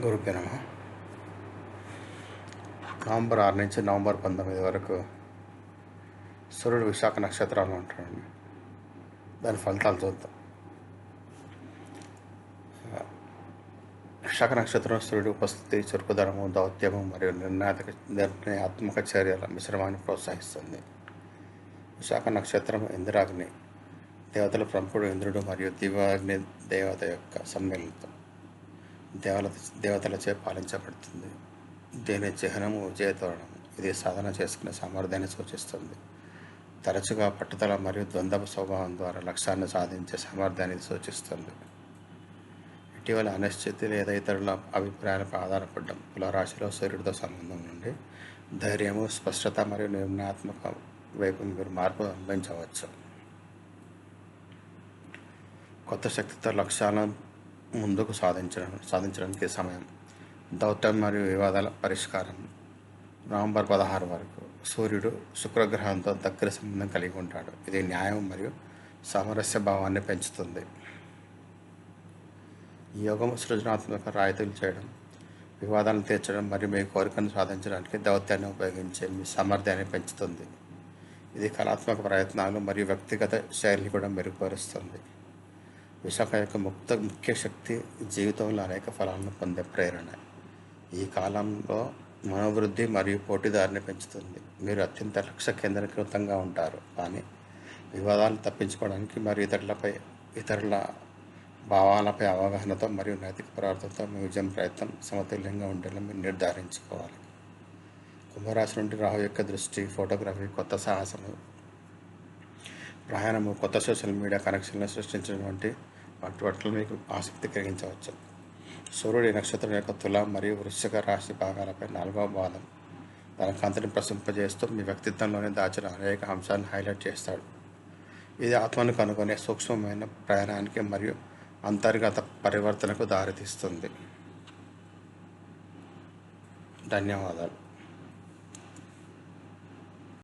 గురుపే నమ. నవంబర్ 6 నుంచి నవంబర్ 19 వరకు సూర్యుడు విశాఖ నక్షత్రాల్లో ఉంటాడండి. దాని ఫలితాలు చూద్దాం. విశాఖ నక్షత్రం సూర్యుడు ఉపస్థితి చురుకుదనము, దౌత్యము మరియు నిర్ణయాత్మక చర్యల మిశ్రమాన్ని ప్రోత్సహిస్తుంది. విశాఖ నక్షత్రం ఇంద్రాగ్ని దేవతల ప్రముఖుడు ఇంద్రుడు మరియు దివ్యాగ్ని దేవత యొక్క సమ్మేళనంతో దేవతలచే పాలించబడుతుంది. దీని చిహ్నము విజయతోరణము. ఇది సాధన చేసుకునే సామర్థ్యాన్ని సూచిస్తుంది. తరచుగా పట్టుదల మరియు ద్వంద్వ స్వభావం ద్వారా లక్ష్యాన్ని సాధించే సామర్థ్యాన్ని సూచిస్తుంది. ఇటీవల అనిశ్చితి లేదా ఇతరుల అభిప్రాయాలపై ఆధారపడడం తులారాశిలో సూర్యుడితో సంబంధం నుండి ధైర్యము, స్పష్టత మరియు నిర్ణయాత్మక వైపు మీరు మార్పు అనుభవించవచ్చు. కొత్త శక్తితో లక్ష్యాలను ముందుకు సాధించడానికి సమయం. దౌత్యం మరియు వివాదాల పరిష్కారం. నవంబర్ 16 వరకు సూర్యుడు శుక్రగ్రహంతో దగ్గర సంబంధం కలిగి ఉంటాడు. ఇది న్యాయం మరియు సామరస్య భావాన్ని పెంచుతుంది. ఈ యోగం సృజనాత్మక రాయితీలు చేయడం, వివాదాలను తీర్చడం మరియు మీ కోరికను సాధించడానికి దౌత్యాన్ని ఉపయోగించే మీ సామర్థ్యాన్ని పెంచుతుంది. ఇది కళాత్మక ప్రయత్నాలు మరియు వ్యక్తిగత శైలిని కూడా మెరుగుపరుస్తుంది. విశాఖ యొక్క ముఖ్య శక్తి జీవితంలో అనేక ఫలాలను పొందే ప్రేరణ. ఈ కాలంలో మనోవృద్ధి మరియు పోటీదారిని పెంచుతుంది. మీరు అత్యంత లక్ష్య కేంద్రీకృతంగా ఉంటారు, కానీ వివాదాలను తప్పించుకోవడానికి మరియు ఇతరుల భావాలపై అవగాహనతో మరియు నైతిక ప్రవర్తనతో మీ విజయం ప్రయత్నం సమతుల్యంగా ఉండేలా మీరు నిర్ధారించుకోవాలి. కుంభరాశి నుండి రాహు యొక్క దృష్టి ఫోటోగ్రఫీ, కొత్త సాహసము, ప్రయాణము, కొత్త సోషల్ మీడియా కనెక్షన్లను సృష్టించడం వంటి వాటి పట్ల మీకు ఆసక్తి కలిగించవచ్చు. సూర్యుడి నక్షత్రం యొక్క తుల మరియు వృశ్చిక రాశి భాగాలపై 4వ పాదం తన కాంతిని ప్రసంపజేస్తూ మీ వ్యక్తిత్వంలోనే దాచిన అనేక అంశాలను హైలైట్ చేస్తాడు. ఇది ఆత్మను కనుగొనే సూక్ష్మమైన ప్రయాణానికి మరియు అంతర్గత పరివర్తనకు దారితీస్తుంది. ధన్యవాదాలు.